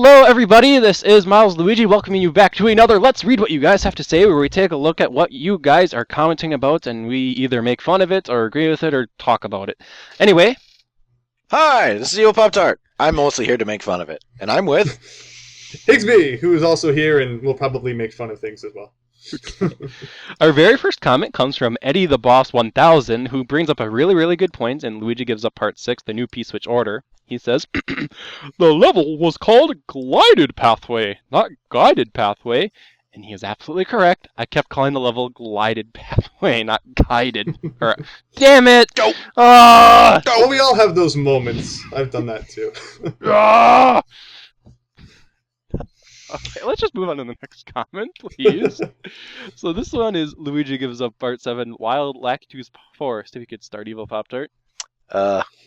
Hello everybody, this is Milesluigi welcoming you back to another Let's Read What You Guys Have to Say, where we take a look at what you guys are commenting about and we either make fun of it or agree with it or talk about it. Anyway. Hi, this is Evil Pop-Tart. I'm mostly here to make fun of it. And I'm with... Ex-Dee, who is also here and will probably make fun of things as well. Our very first comment comes from Eddie the Boss 1000, who brings up a really good point, and Luigi gives up part 6, the new P-switch order. He says, the level was called Glided Pathway, not Guided Pathway. And he is absolutely correct. I kept calling the level Glided Pathway, not Guided. Damn it! Go! Ah! Well, we all have those moments. I've done that too. Ah! Okay, let's just move on to the next comment, please. So this one is Luigi gives up part 7, Wild Lactose Forest. If you could start Evil Pop-Tart.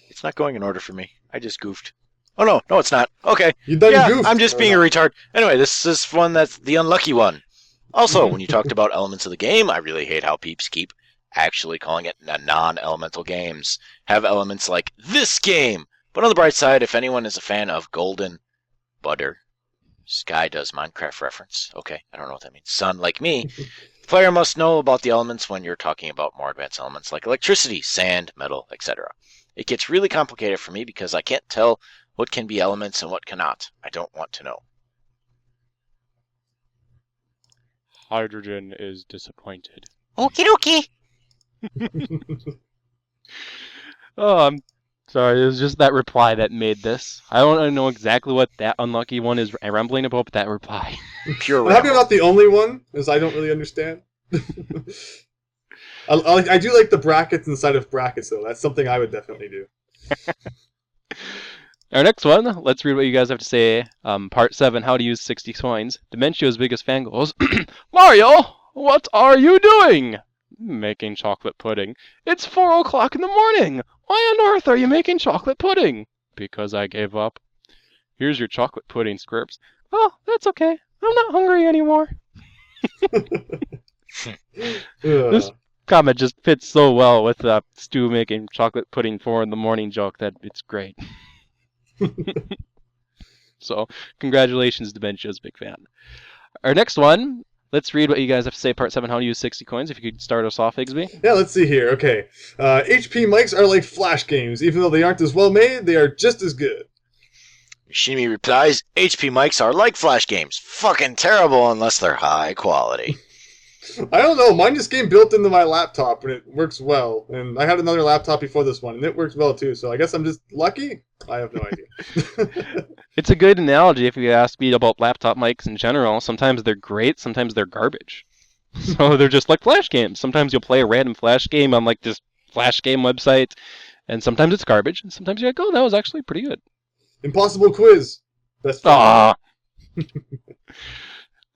It's not going in order for me. I just goofed. Oh, no, it's not. Okay. You done goofed. I'm just being a retard. Anyway, this is one that's the unlucky one. Also, when you talked about elements of the game, I really hate how peeps keep actually calling it non-elemental games. Have elements like this game. But on the bright side, if anyone is a fan of Golden Butter, Sky does Minecraft reference. Okay, I don't know what that means. Son, like me, the player must know about the elements when you're talking about more advanced elements like electricity, sand, metal, etc. It gets really complicated for me because I can't tell what can be elements and what cannot. I don't want to know. Hydrogen is disappointed. Okie dokie. Oh, I'm sorry. It was just that reply that made this. I don't know exactly what that unlucky one is rambling about, but that reply. Pure I'm happy I'm not the only one, as I don't really understand. I do like the brackets inside of brackets, though. That's something I would definitely do. Our next one, let's read what you guys have to say. Part 7, how to use 60 coins. Dementio's biggest fan goes, Mario, what are you doing? Making chocolate pudding. It's 4 o'clock in the morning. Why on earth are you making chocolate pudding? Because I gave up. Here's your chocolate pudding, Squirps. Oh, that's okay. I'm not hungry anymore. This comment just fits so well with Stu making chocolate pudding 4 in the morning joke that it's great. So, congratulations, Dementia's big fan. Our next one, let's read what you guys have to say. Part 7, how to use 60 coins. If you could start us off, Ex-Dee. Yeah, let's see here. Okay. HP mics are like flash games. Even though they aren't as well made, they are just as good. Shimi replies, HP mics are like flash games. Fucking terrible unless they're high quality. I don't know. Mine just came built into my laptop, and it works well. And I had another laptop before this one, and it works well too. So I guess I'm just lucky? I have no idea. It's a good analogy if you ask me about laptop mics in general. Sometimes they're great, sometimes they're garbage. So they're just like flash games. Sometimes you'll play a random flash game on like this flash game website, and sometimes it's garbage, and sometimes you're like, oh, that was actually pretty good. Impossible quiz. Best The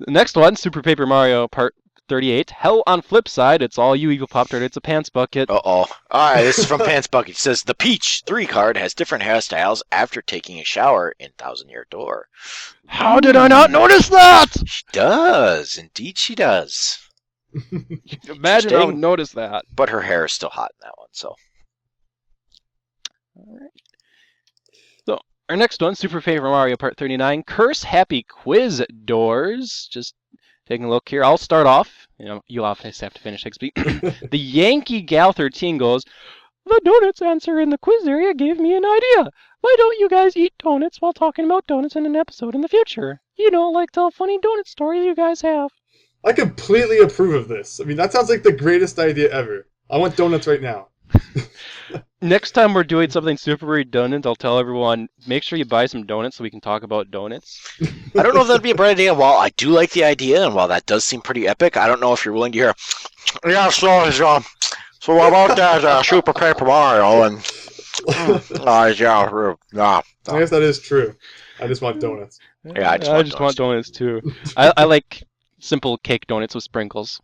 next one, Super Paper Mario Part 38. Hell on flip side, it's all you, Evil Pop-Tart. It's a pants bucket. Uh-oh. Alright, this is from Pants Bucket. It says, the Peach 3 card has different hairstyles after taking a shower in Thousand Year Door. How did I not notice that? She does. Indeed she does. Imagine I would notice that. But her hair is still hot in that one, so. Alright. So, our next one, Super Paper Mario Part 39. Curse Happy Quiz Doors. Just taking a look here. I'll start off. You'll obviously have to finish Ex-Dee. The Yankee Gal 13 goes, the donuts answer in the quiz area gave me an idea. Why don't you guys eat donuts while talking about donuts in an episode in the future? Like the funny donut stories you guys have. I completely approve of this. I mean, that sounds like the greatest idea ever. I want donuts right now. Next time we're doing something super redundant, I'll tell everyone, make sure you buy some donuts so we can talk about donuts. I don't know if that'd be a bright idea. While I do like the idea, and while that does seem pretty epic, I don't know if you're willing to hear, yeah, so what about that Super Paper Mario? And I guess that is true. I just want donuts. Yeah, I just want donuts too. I like simple cake donuts with sprinkles.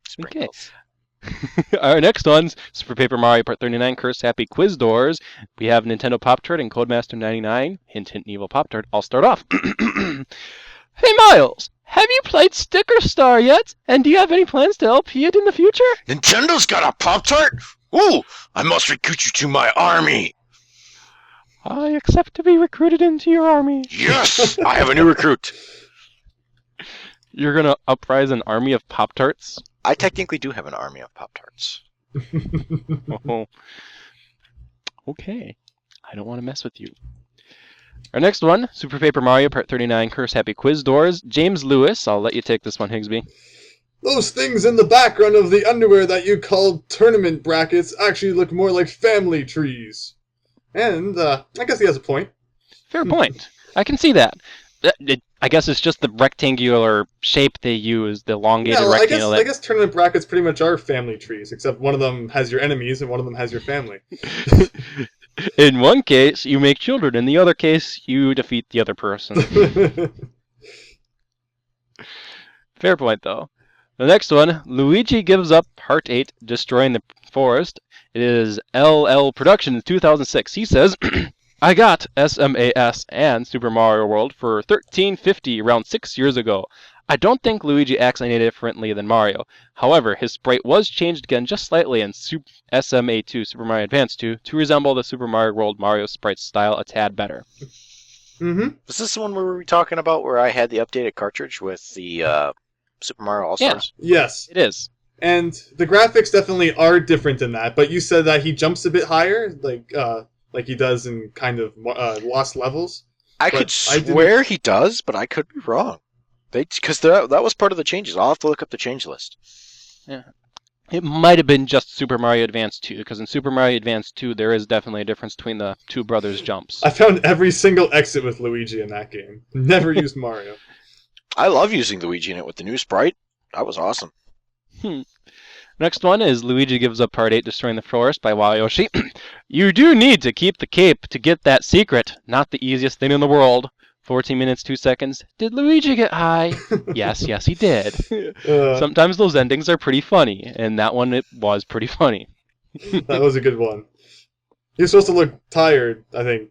Sprinkles. Okay. Our next one's Super Paper Mario Part 39, Curse Happy Quiz Doors. We have Nintendo Pop-Tart and Codemaster 99. Hint, hint, Evil Pop-Tart. I'll start off. Hey, Miles, have you played Sticker Star yet? And do you have any plans to LP it in the future? Nintendo's got a Pop-Tart? Ooh, I must recruit you to my army. I accept to be recruited into your army. Yes! I have a new recruit. You're gonna uprise an army of Pop-Tarts? I technically do have an army of Pop-Tarts. Oh. Okay. I don't want to mess with you. Our next one, Super Paper Mario Part 39 Curse Happy Quiz Doors. James Lewis, I'll let you take this one, Higsby. Those things in the background of the underwear that you call tournament brackets actually look more like family trees. And, I guess he has a point. Fair point. I can see that. I guess it's just the rectangular shape they use, the elongated Yeah, rectangle. I guess tournament brackets pretty much are family trees, except one of them has your enemies and one of them has your family. In one case, you make children. In the other case, you defeat the other person. Fair point, though. The next one, Luigi gives up Part 8, Destroying the Forest. It is LL Productions 2006. He says, I got SMAS and Super Mario World for $13.50 around 6 years ago. I don't think acts any differently than Mario. However, his sprite was changed again just slightly in SMA 2, Super Mario Advance 2, to resemble the Super Mario World Mario sprite style a tad better. Mm-hmm. Was this the one where we were talking about where I had the updated cartridge with the Super Mario All-Stars? Yeah. Yes. It is. And the graphics definitely are different in that, but you said that he jumps a bit higher, like he does in kind of Lost Levels. I could swear he does, but I could be wrong. Because that was part of the changes. I'll have to look up the change list. Yeah. It might have been just Super Mario Advance 2, because in Super Mario Advance 2, there is definitely a difference between the two brothers' jumps. I found every single exit with Luigi in that game. Never used Mario. I love using Luigi in it with the new sprite. That was awesome. Next one is Luigi gives up Part 8, Destroying the Forest by Wayoshi. You do need to keep the cape to get that secret. Not the easiest thing in the world. 14 minutes, 2 seconds. Did Luigi get high? Yes, he did. Sometimes those endings are pretty funny, and that one, it was pretty funny. That was a good one. He was supposed to look tired, I think.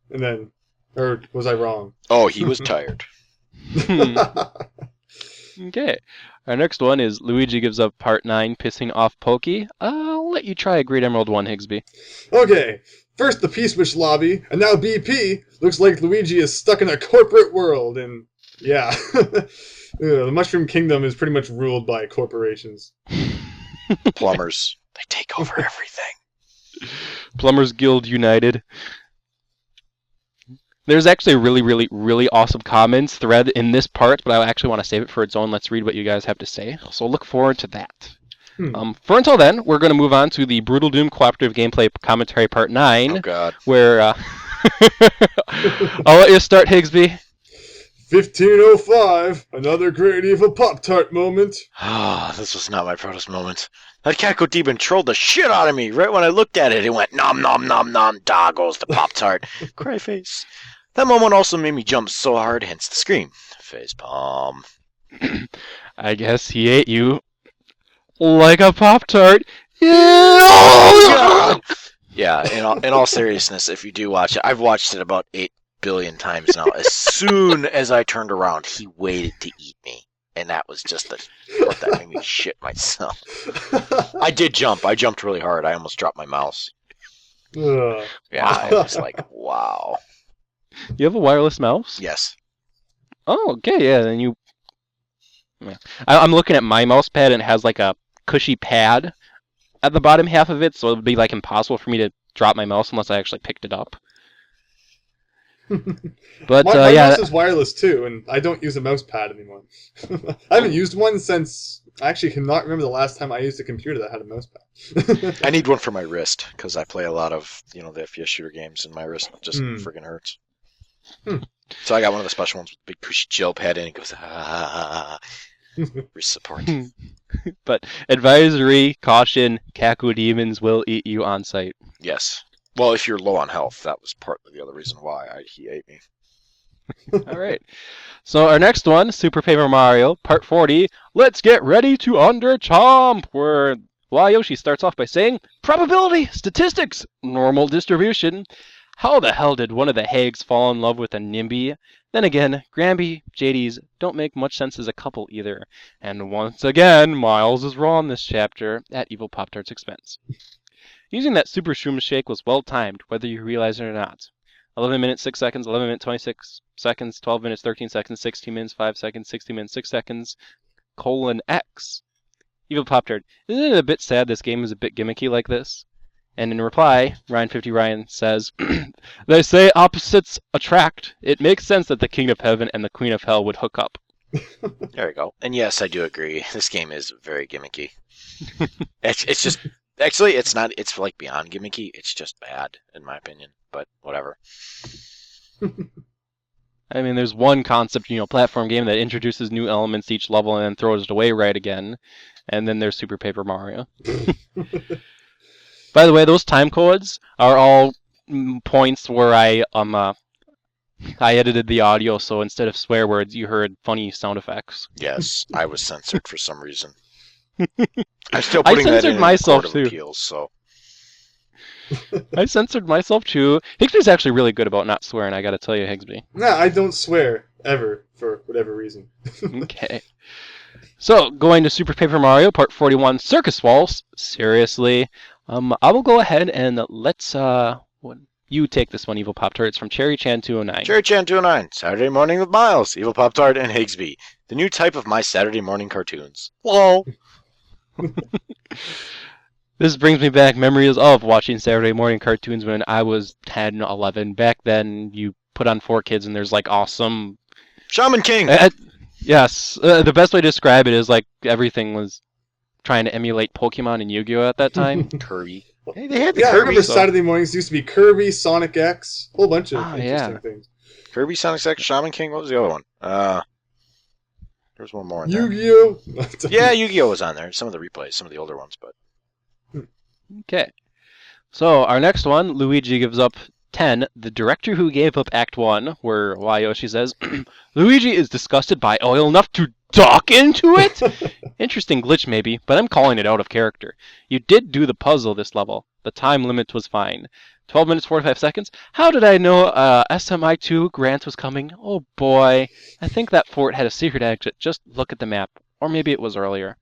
And then... Or was I wrong? Oh, he was tired. Okay. Our next one is Luigi gives up Part 9, Pissing Off Pokey. I'll let you try a Great Emerald 1, Higsby. Okay. First the P-Switch lobby, and now BP. Looks like Luigi is stuck in a corporate world, and yeah. The Mushroom Kingdom is pretty much ruled by corporations. Plumbers. They take over everything. Plumbers Guild United. There's actually a really, really, really awesome comments thread in this part, but I actually want to save it for its own. Let's read what you guys have to say. So look forward to that. For until then, we're going to move on to the Brutal Doom Cooperative Gameplay Commentary Part 9. Oh, God. Where, I'll let you start, Higsby. 1505, another Great Evil Pop-Tart moment. Ah, this was not my proudest moment. That Cacko Demon trolled the shit out of me. Right when I looked at it, it went nom nom nom nom, da goes the Pop-Tart. Cry face. That moment also made me jump so hard, hence the scream. Facepalm. I guess he ate you like a Pop-Tart. Yeah, in all seriousness, if you do watch it, I've watched it about 8 billion times now. As soon as I turned around, he waited to eat me. And that was just the part that made me shit myself. I did jump. I jumped really hard. I almost dropped my mouse. Yeah, I was like, wow. You have a wireless mouse? Yes. Oh, okay, yeah. Then you. Yeah. I'm looking at my mouse pad, and it has like a cushy pad at the bottom half of it, so it would be like impossible for me to drop my mouse unless I actually picked it up. But my yeah, mouse is wireless too, and I don't use a mouse pad anymore. I haven't used one since I actually cannot remember the last time I used a computer that had a mouse pad. I need one for my wrist because I play a lot of the FPS shooter games, and my wrist just friggin' hurts. So I got one of the special ones with a big cushy gel pad, and it goes wrist support. But advisory, caution: Cacko demons will eat you on sight. Yes. Well, if you're low on health, that was partly the other reason why he ate me. All right. So our next one, Super Paper Mario, Part 40. Let's get ready to underchomp, where Wayoshi starts off by saying, probability, statistics, normal distribution. How the hell did one of the Hags fall in love with a NIMBY? Then again, Granby, JD's don't make much sense as a couple either. And once again, Miles is wrong this chapter at Evil Pop-Tart's expense. Using that Super Shroom Shake was well timed, whether you realize it or not. 11 minutes, 6 seconds, 11 minutes, 26 seconds, 12 minutes, 13 seconds, 16 minutes, 5 seconds, 16 minutes, 6 seconds, :X. Evil Pop-Tart, isn't it a bit sad this game is a bit gimmicky like this? And in reply, Ryan50Ryan says, they say opposites attract. It makes sense that the King of Heaven and the Queen of Hell would hook up. There we go. And yes, I do agree. This game is very gimmicky. It's just... Actually, it's not... It's like beyond gimmicky. It's just bad, in my opinion. But whatever. I mean, there's one concept, platform game that introduces new elements each level and then throws it away right again. And then there's Super Paper Mario. By the way, those time codes are all points where I edited the audio, so instead of swear words, you heard funny sound effects. Yes, I was censored for some reason. I'm still putting that in myself the Court too. of Appeals, so... I censored myself too. Higsby's actually really good about not swearing, I gotta tell you, Higsby. No, I don't swear, ever, for whatever reason. Okay. So, going to Super Paper Mario Part 41, Circus Waltz. Seriously. I will go ahead and let's, you take this one, Evil Pop-Tart. It's from CherryChan209. CherryChan209, Saturday Morning with Miles, Evil Pop-Tart, and Higsby. The new type of my Saturday morning cartoons. Lol. This brings me back memories of watching Saturday morning cartoons when I was 10, 11. Back then, you put on 4Kids and there's like awesome... Shaman King! Yes. The best way to describe it is like everything was trying to emulate Pokemon and Yu-Gi-Oh! At that time. Kirby. Hey, they had the Yeah, I Kirby. remember Saturday mornings used to be Kirby, Sonic X, a whole bunch of interesting things. Kirby, Sonic X, Shaman King, what was the other one? There's one more in there. Yu-Gi-Oh! Yeah, Yu-Gi-Oh! Was on there. Some of the replays, some of the older ones, but... Okay. So, our next one, Luigi gives up 10, the director who gave up Act 1, where Wayoshi says, Luigi is disgusted by oil enough to talk into it? Interesting glitch maybe, but I'm calling it out of character. You did do the puzzle this level. The time limit was fine. 12 minutes 45 seconds? How did I know SMI2 Grant was coming? Oh boy. I think that fort had a secret exit. Just look at the map. Or maybe it was earlier.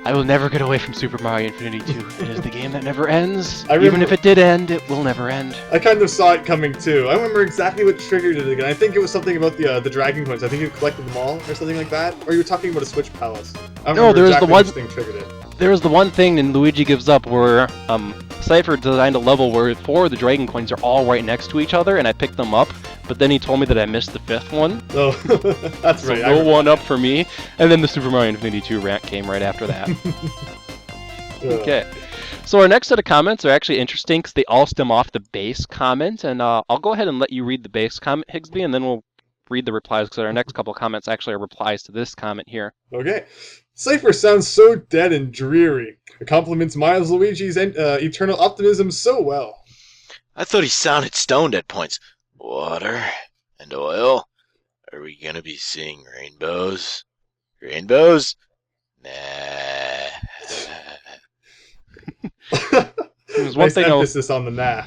I will never get away from Super Mario Infinity 2. It is the game that never ends. Even if it did end, it will never end. I kind of saw it coming too. I remember exactly what triggered it again. I think it was something about the Dragon Coins. I think you collected them all or something like that. Or you were talking about a Switch Palace. I don't remember exactly which thing triggered it. There was the one thing in Luigi Gives Up where Cypher designed a level where 4 of the Dragon Coins are all right next to each other, and I picked them up, but then he told me that I missed the 5th one. Oh, that's so right. No one up for me. And then the Super Mario Infinity 2 rant came right after that. Okay. So our next set of comments are actually interesting because they all stem off the base comment, and I'll go ahead and let you read the base comment, Higsby, and then we'll read the replies because our next couple of comments actually are replies to this comment here. Okay. Cypher sounds so dead and dreary. It compliments Milesluigi's eternal optimism so well. I thought he sounded stoned at points. Water and oil? Are we gonna be seeing rainbows? Rainbows? Nah. There's one nice thing emphasis on the nah.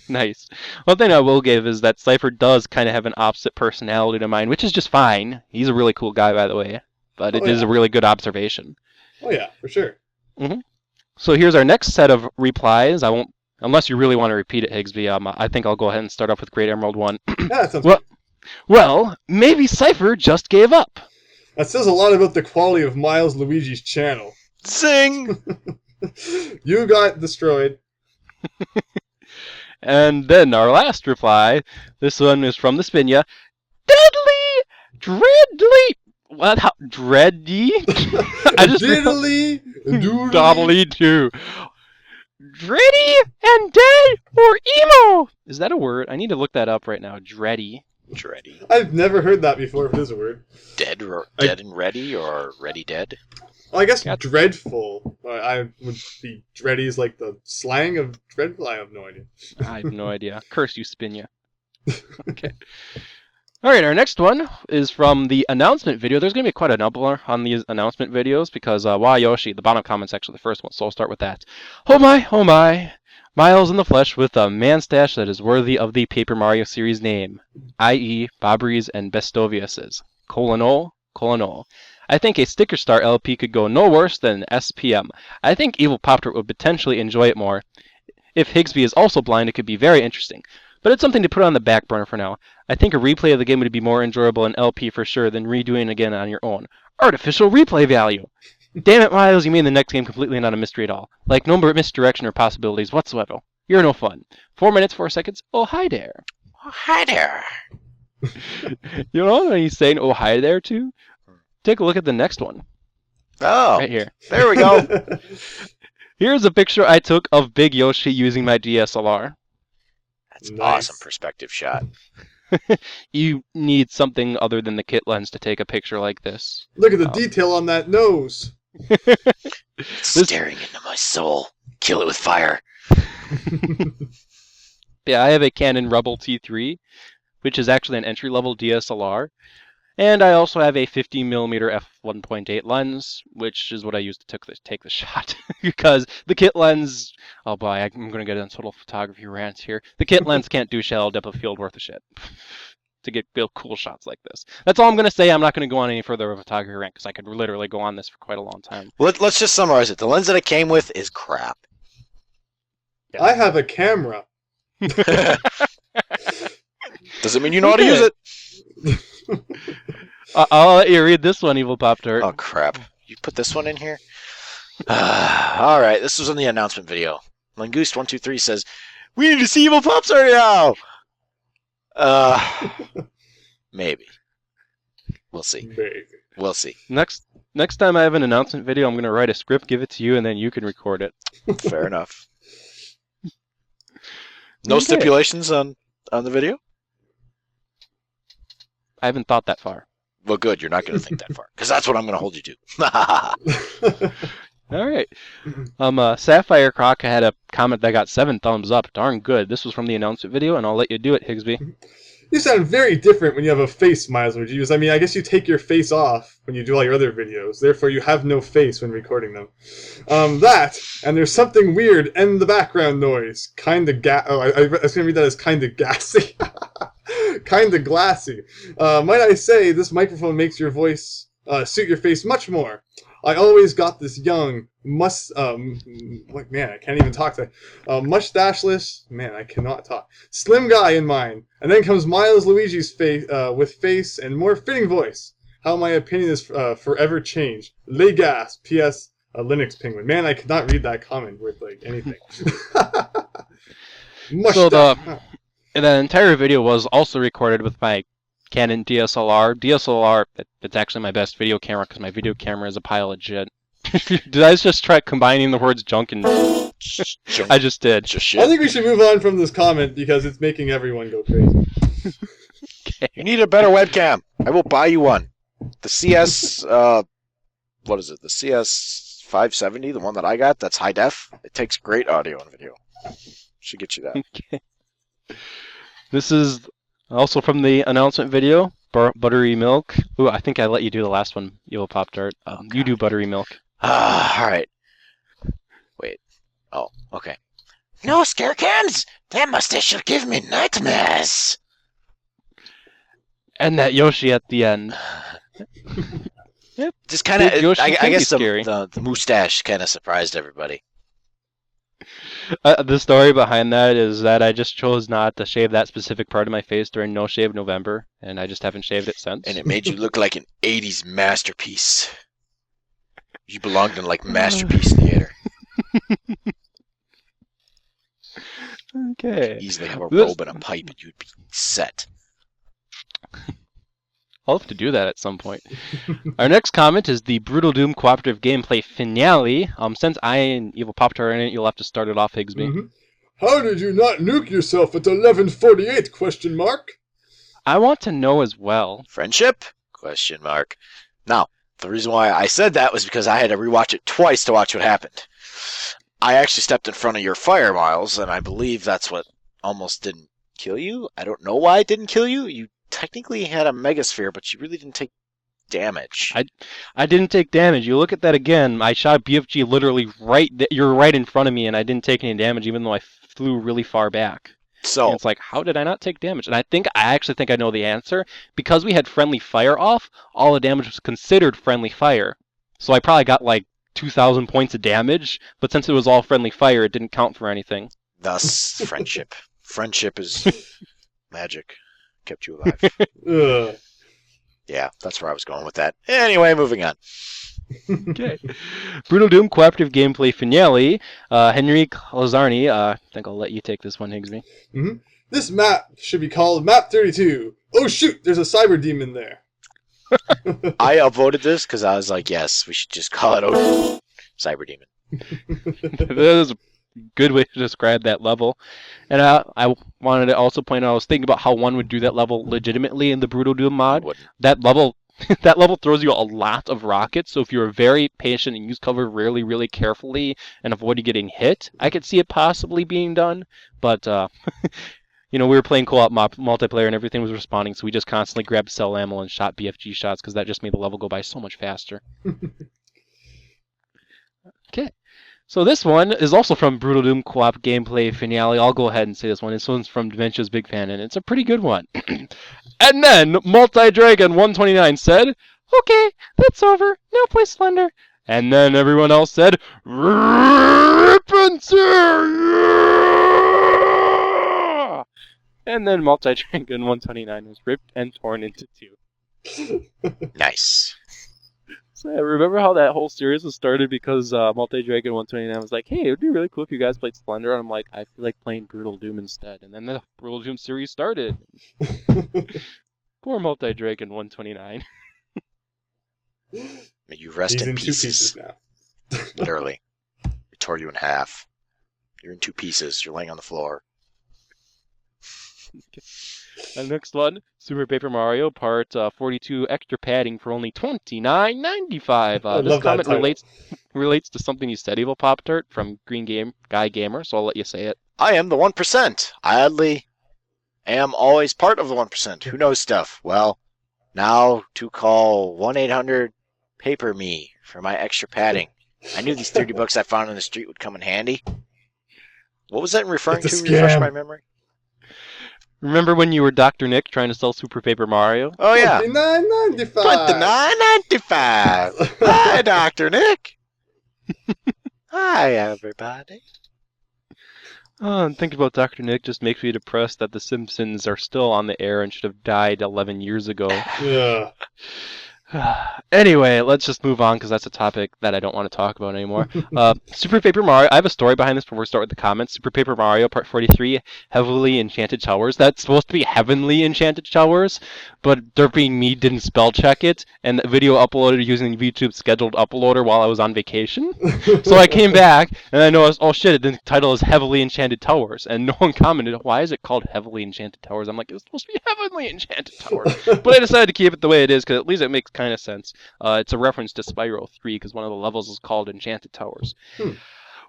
Nice. One thing I will give is that Cypher does kind of have an opposite personality to mine, which is just fine. He's a really cool guy, by the way. But it is a really good observation. Oh yeah, for sure. Mm-hmm. So here's our next set of replies. I won't, unless you really want to repeat it, Higsby. I think I'll go ahead and start off with Great Emerald 1. Yeah, that sounds good. Well, maybe Cypher just gave up. That says a lot about the quality of Milesluigi's channel. Zing! You got destroyed. And then our last reply, this one is from the Spinya. Deadly! Dreadly! What? How? Dready? I just Diddly, doodly. Doddly too. Dready and dead or emo? Is that a word? I need to look that up right now. Dready. Dready. I've never heard that before, if it is a word. Dead and ready, or ready dead? Well, I guess dreadful. I would be dready is like the slang of dreadful. I have no idea. I have no idea. Curse you, Spinya. Okay. All right, our next one is from the announcement video. There's going to be quite a number on these announcement videos because Wayoshi, the bottom comment's actually the first one, so I'll start with that. Oh my, Miles in the flesh with a man stash that is worthy of the Paper Mario series name, i.e. Bobry's and Bestovius's. Colon-O. I think a Sticker Star LP could go no worse than SPM. I think Evil Pop-Tart would potentially enjoy it more. If Higsby is also blind, it could be very interesting. But it's something to put on the back burner for now. I think a replay of the game would be more enjoyable in LP for sure than redoing it again on your own. Artificial replay value! Damn it, Miles, you made the next game completely not a mystery at all. Like, no misdirection or possibilities whatsoever. You're no fun. 4 minutes, 4 seconds. Oh, hi there. Oh, hi there. You know what he's saying, oh, hi there, too? Take a look at the next one. Oh, Right here. there we go. Here's a picture I took of Big Yoshi using my DSLR. That's Nice. awesome perspective shot. You need something other than the kit lens to take a picture like this. Look at the detail on that nose. Staring into my soul. Kill it with fire. Yeah, I have a Canon Rebel T3, which is actually an entry-level DSLR. And I also have a 50mm f1.8 lens, which is what I used to take the shot. Because the kit lens... Oh boy, I'm going to get into total photography rant here. The kit lens can't do shallow depth of field worth of shit to get real cool shots like this. That's all I'm going to say. I'm not going to go on any further of a photography rant, because I could literally go on this for quite a long time. Let's just summarize it. The lens that it came with is crap. Yeah. I have a camera. Doesn't mean you know how to use it. I'll let you read this one, Evil Pop Tart. Oh, crap. You put this one in here? All right, this was in the announcement video. Langoust123 says, we need to see Evil Pops right now! Maybe. We'll see. Big. We'll see. Next time I have an announcement video, I'm going to write a script, give it to you, and then you can record it. Fair enough. No Okay. stipulations on the video? I haven't thought that far. Well, good. You're not going to think that far. Because that's what I'm going to hold you to. All right. Sapphire Croc had a comment that got 7 thumbs up. Darn good. This was from the announcement video, and I'll let you do it, Higsby. You sound very different when you have a face, Milesluigi. I mean, I guess you take your face off when you do all your other videos. Therefore, you have no face when recording them. That, and there's something weird in the background noise. Kinda I was going to read that as kinda gassy. Kinda glassy. Might I say, this microphone makes your voice suit your face much more. I always got this young, man, I can't even talk to mustacheless, man, I cannot talk, slim guy in mind. And then comes Milesluigi's face, with face and more fitting voice. How my opinion is forever changed. Les gas, P.S. A Linux penguin. Man, I could not read that comment with, like, anything. So the entire video was also recorded with my Canon DSLR. It's actually my best video camera because my video camera is a pile of shit. Did I just try combining the words junk and... Junk. I just did. Just I shit. think we should move on from this comment because it's making everyone go crazy. You need a better webcam. I will buy you one. The CS, what is it? The CS 570, the one that I got, that's high def. It takes great audio and video. Should get you that. Okay. This is also from the announcement video, Buttery Milk. Ooh, I think I let you do the last one, Evil Pop Tart. You do Buttery Milk. All right. Wait. Oh, okay. No, scare cans! That mustache will give me nightmares! And that Yoshi at the end. Just kind of, Big Yoshi I can be guess scary. the mustache kind of surprised everybody. The story behind that is that I just chose not to shave that specific part of my face during No Shave November, and I just haven't shaved it since. And it made you look like an 80s masterpiece. You belonged in, like, Masterpiece Theater. Okay. Easily have a This- robe and a pipe and you'd be set. I'll have to do that at some point. Our next comment is the Brutal Doom cooperative gameplay finale. Since I and Evil Pop are in it, you'll have to start it off, Higsby. Mhm. How did you not nuke yourself at 11:48? Question mark. I want to know as well. Friendship? Question mark. Now, the reason why I said that was because I had to rewatch it twice to watch what happened. I actually stepped in front of your fire, Miles, and I believe that's what almost didn't kill you. I don't know why it didn't kill you. You technically had a megasphere, but you really didn't take damage. I didn't take damage. You look at that again. I shot BFG literally you're right in front of me, and I didn't take any damage, even though I flew really far back. So, And it's like, how did I not take damage? And I actually think I know the answer. Because we had friendly fire off, all the damage was considered friendly fire. So I probably got like 2,000 points of damage, but since it was all friendly fire, it didn't count for anything. Thus, friendship. Friendship is magic. Kept you alive. Ugh. Yeah, that's where I was going with that. Anyway, moving on. Okay. Brutal Doom cooperative gameplay finale. Henrique Lazarni. I think I'll let you take this one, Higsby. Mm-hmm. This map should be called Map 32. Oh shoot, there's a cyber demon there. I upvoted this because I was like, yes, we should just call it Cyber Demon. That is a good way to describe that level. And I wanted to also point out, I was thinking about how one would do that level legitimately in the Brutal Doom mod. That level throws you a lot of rockets, so if you're very patient and use cover really, really carefully and avoid getting hit, I could see it possibly being done. But, we were playing co-op multiplayer and everything was responding, so we just constantly grabbed cell ammo and shot BFG shots because that just made the level go by so much faster. Okay. So this one is also from Brutal Doom Co-op Gameplay Finale. I'll go ahead and say this one. This one's from Dementia's Big Fan, and it's a pretty good one. And then Multi-Dragon 129 said, okay, that's over. Now play Slender. And then everyone else said, rip and tear, yeah! And then Multi-Dragon 129 was ripped and torn into two. Nice. So yeah, remember how that whole series was started because Multi-Dragon 129 was like, hey, it would be really cool if you guys played Splendor. And I'm like, I feel like playing Brutal Doom instead. And then the Brutal Doom series started. Poor Multi-Dragon 129. May you rest He's in in 2 pieces now. Literally. We tore you in half. You're in 2 pieces. You're laying on the floor. And next one, Super Paper Mario Part 42 extra padding for only $29.95. This comment relates to something you said, Evil Pop Tart, from Green Game Guy Gamer, so I'll let you say it. I am the 1%. I oddly am always part of the 1%. Who knows stuff? Well, now to call 1-800-PAPER-ME for my extra padding. I knew these $30 I found on the street would come in handy. What was that referring to? Refresh my memory. Remember when you were Dr. Nick trying to sell Super Paper Mario? Oh, yeah. $29.95. $29.95. Hi, Dr. Nick. Hi, everybody. Oh, and thinking about Dr. Nick just makes me depressed that The Simpsons are still on the air and should have died 11 years ago. Yeah. Anyway, let's just move on because that's a topic that I don't want to talk about anymore. Super Paper Mario, I have a story behind this before we start with the comments. Super Paper Mario Part 43, Heavily Enchanted Towers. That's supposed to be Heavenly Enchanted Towers, but Derpy Me didn't spell check it, and the video uploaded using YouTube's scheduled uploader while I was on vacation. So I came back, and I noticed, oh shit, the title is Heavily Enchanted Towers, and no one commented, why is it called Heavily Enchanted Towers? I'm like, it's supposed to be Heavenly Enchanted Towers. But I decided to keep it the way it is, because at least it makes kind of sense. It's a reference to Spyro 3 because one of the levels is called Enchanted Towers.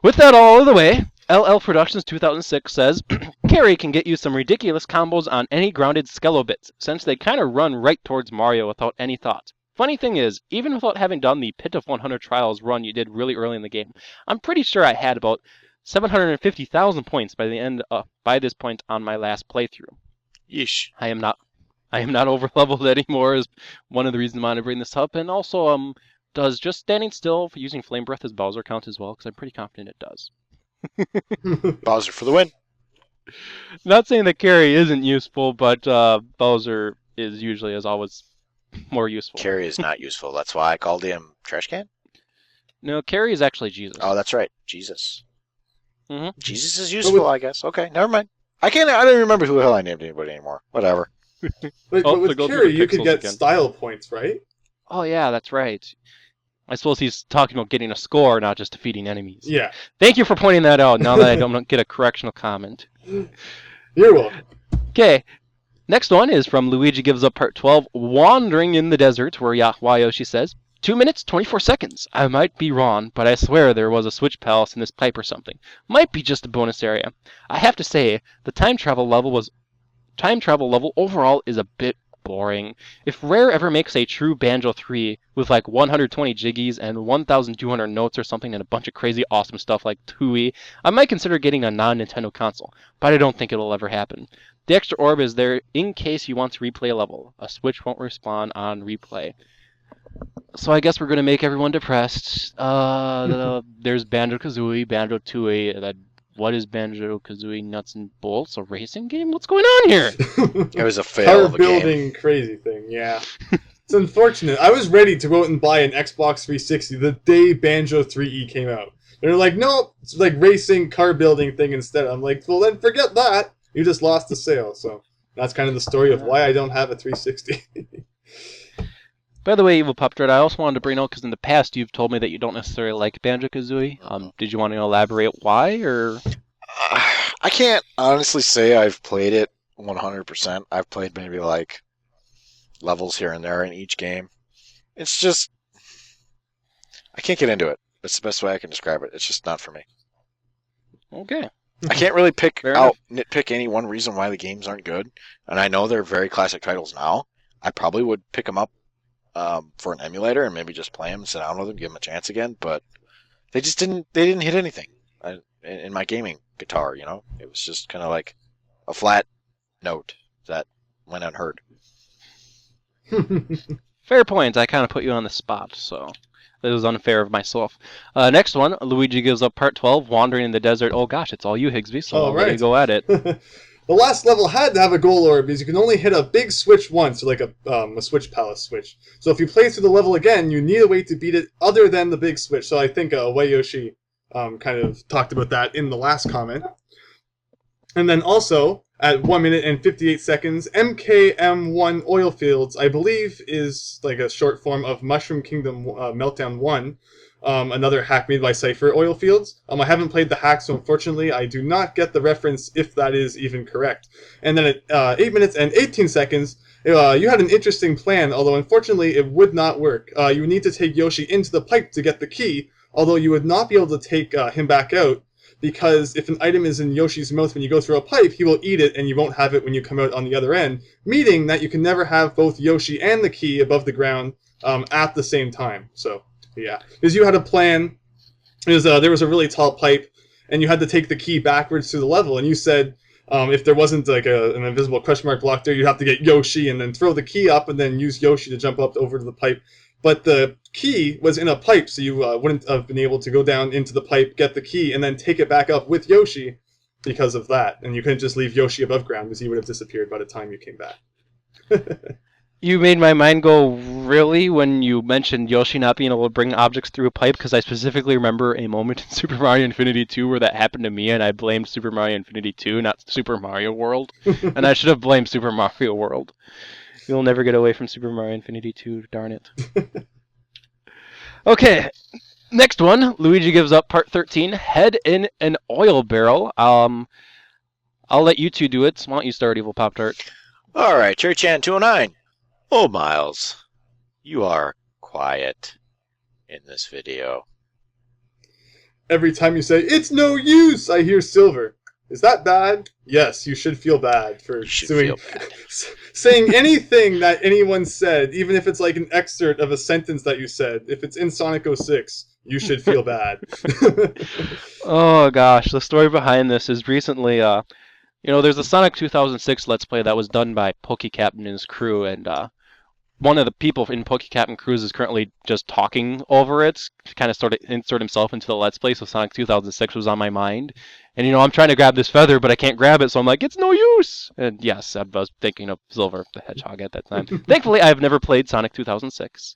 With that all out of the way, LL Productions 2006 says, Carrie can get you some ridiculous combos on any grounded Skelobits, since they kind of run right towards Mario without any thought. Funny thing is, even without having done the Pit of 100 Trials run you did really early in the game, I'm pretty sure I had about 750,000 points by this point on my last playthrough. Yeesh. I am not over leveled anymore is one of the reasons I want to bring this up, and also does just standing still for using Flame Breath as Bowser count as well? Because I'm pretty confident it does. Bowser for the win. Not saying that Carrie isn't useful, but Bowser is usually, as always, more useful. Carrie is not useful. That's why I called him Trash Can? No, Carrie is actually Jesus. Oh, that's right. Jesus. Mm-hmm. Jesus is useful, I guess. Okay, never mind. I don't remember who the hell I named anybody anymore. Whatever. But with Carrie, you could get style points, right? Oh, yeah, that's right. I suppose he's talking about getting a score, not just defeating enemies. Yeah. Thank you for pointing that out, now that I don't get a correctional comment. You're welcome. Okay. Next one is from Luigi Gives Up Part 12, Wandering in the Desert, where Wayoshi says, 2 minutes, 24 seconds. I might be wrong, but I swear there was a Switch Palace in this pipe or something. Might be just a bonus area. I have to say, the time travel level overall is a bit boring. If Rare ever makes a true Banjo 3 with like 120 jiggies and 1,200 notes or something and a bunch of crazy awesome stuff like Tui, I might consider getting a non-Nintendo console, but I don't think it'll ever happen. The extra orb is there in case you want to replay a level. A Switch won't respawn on replay. So I guess we're going to make everyone depressed. There's Banjo-Kazooie, Banjo-Tooie, what is Banjo-Kazooie Nuts and Bolts? A racing game? What's going on here? It was a fail of a game. Car building crazy thing, yeah. It's unfortunate. I was ready to go out and buy an Xbox 360 the day Banjo 3E came out. They're like, no, it's like racing car building thing instead. I'm like, well then forget that. You just lost the sale. So that's kind of the story of why I don't have a 360. By the way, Evil Pop Dread, I also wanted to bring out, because in the past you've told me that you don't necessarily like Banjo-Kazooie. Did you want to elaborate why, or? I can't honestly say I've played it 100%. I've played maybe like levels here and there in each game. It's just, I can't get into it. That's the best way I can describe it. It's just not for me. Okay. I can't really nitpick any one reason why the games aren't good. And I know they're very classic titles now. I probably would pick them up for an emulator and maybe just play them, sit down with them, give them a chance again. But they didn't hit anything in my gaming guitar. You know, it was just kind of like a flat note that went unheard. Fair point. I kind of put you on the spot, so that was unfair of myself. Next one, Luigi gives up part 12, Wandering in the Desert. Oh gosh, it's all you, Higsby, so I'll let you go at it. The last level had to have a goal orb because you can only hit a big switch once, or like a switch palace switch. So if you play through the level again, you need a way to beat it other than the big switch. So I think Wayoshi kind of talked about that in the last comment. And then also, at 1 minute and 58 seconds, MKM1 Oil Fields, I believe, is like a short form of Mushroom Kingdom Meltdown 1. Another hack made by Cypher, Oil Fields. I haven't played the hack, so unfortunately I do not get the reference if that is even correct. And then at 8 minutes and 18 seconds, you had an interesting plan, although unfortunately it would not work. You would need to take Yoshi into the pipe to get the key, although you would not be able to take him back out, because if an item is in Yoshi's mouth when you go through a pipe, he will eat it and you won't have it when you come out on the other end, meaning that you can never have both Yoshi and the key above the ground at the same time. So, yeah. Because you had a plan, there was a really tall pipe, and you had to take the key backwards through the level, and you said if there wasn't like an invisible question mark block there, you'd have to get Yoshi and then throw the key up and then use Yoshi to jump up over to the pipe. But the key was in a pipe, so you wouldn't have been able to go down into the pipe, get the key, and then take it back up with Yoshi because of that. And you couldn't just leave Yoshi above ground because he would have disappeared by the time you came back. You made my mind go really when you mentioned Yoshi not being able to bring objects through a pipe, because I specifically remember a moment in Super Mario Infinity 2 where that happened to me, and I blamed Super Mario Infinity 2, not Super Mario World. And I should have blamed Super Mario World. You'll never get away from Super Mario Infinity 2, darn it. Okay, next one. Luigi gives up part 13, Head in an Oil Barrel. I'll let you two do it. Why don't you start, Evil Pop Tart? Alright, ChurchAn209. Oh, Miles, you are quiet in this video. Every time you say, "It's no use," I hear Silver. Is that bad? Yes, you should feel bad for saying anything that anyone said, even if it's like an excerpt of a sentence that you said. If it's in Sonic 06, you should feel bad. Oh gosh, the story behind this is recently, there's a Sonic 2006 Let's Play that was done by PokeCap and his crew, and one of the people in PokeCap and Crews is currently just talking over it to kind of sort of insert himself into the Let's Play, so Sonic 2006 was on my mind. And, I'm trying to grab this feather, but I can't grab it, so I'm like, it's no use! And yes, I was thinking of Silver the Hedgehog at that time. Thankfully, I've never played Sonic 2006.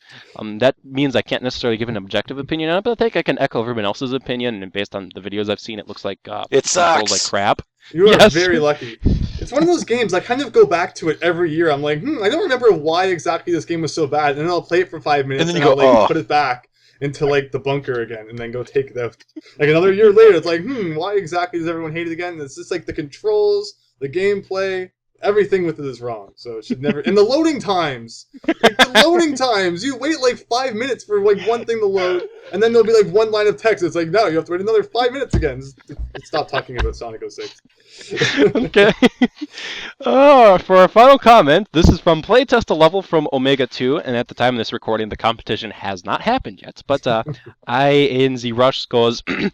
That means I can't necessarily give an objective opinion on it, but I think I can echo everyone else's opinion, and based on the videos I've seen, it looks like it sucks. Like crap. You are very lucky. It's one of those games, I kind of go back to it every year. I'm like, I don't remember why exactly this game was so bad, and then I'll play it for 5 minutes, and then I'll put it back into like the bunker again, and then go take it out. Like another year later, it's like, why exactly does everyone hate it again? And it's just like the controls, the gameplay, everything with it is wrong. So it should never. And the loading times, you wait like 5 minutes for like one thing to load, and then there'll be like one line of text. It's like, no, you have to wait another 5 minutes again. Stop talking about Sonic 06. Okay. For our final comment, this is from Playtest a level from Omega 2, and at the time of this recording, the competition has not happened yet. But INZ Rush goes, ha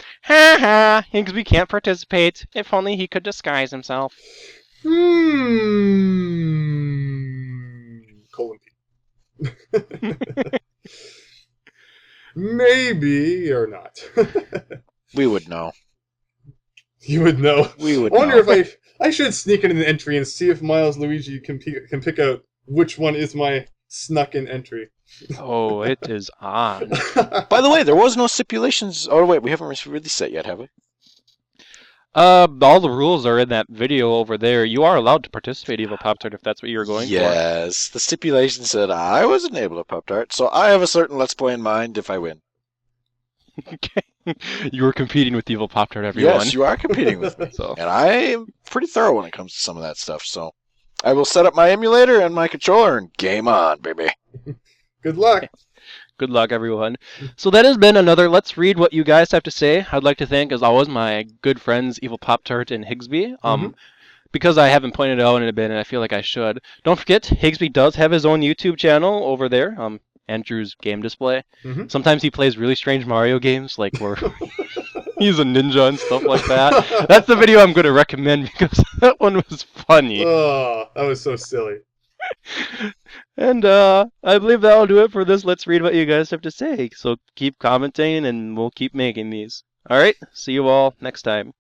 ha, Higsby can't participate. If only he could disguise himself. Colon-P. Maybe or not. We would know. You would know. We would I wonder know. if I should sneak in an entry and see if Milesluigi can pick out which one is my snuck-in entry. Oh, it is on. By the way, there was no stipulations. Oh wait, we haven't released that yet, have we? All the rules are in that video over there. You are allowed to participate, Evil Pop-Tart, if that's what you were going Yes, the stipulation said I wasn't able to Pop-Tart, so I have a certain Let's Play in mind if I win. for. Okay. You were competing with Evil Pop-Tart, everyone. Yes, you are competing with me. So, And I am pretty thorough when it comes to some of that stuff, so I will set up my emulator and my controller and game on, baby. Good luck. good luck, everyone. So that has been another Let's Read What You Guys Have to Say. I'd like to thank, as always, my good friends Evil Pop-Tart and Higsby. Because I haven't pointed it out in a bit, and I feel like I should. Don't forget, Higsby does have his own YouTube channel over there, Andrew's Game Display. Sometimes he plays really strange Mario games, like where he's a ninja and stuff like that. That's the video I'm going to recommend because that one was funny. Oh, that was so silly. And I believe that'll do it for this Let's Read What You Guys Have to Say. So keep commenting, and we'll keep making these. All right, see you all next time.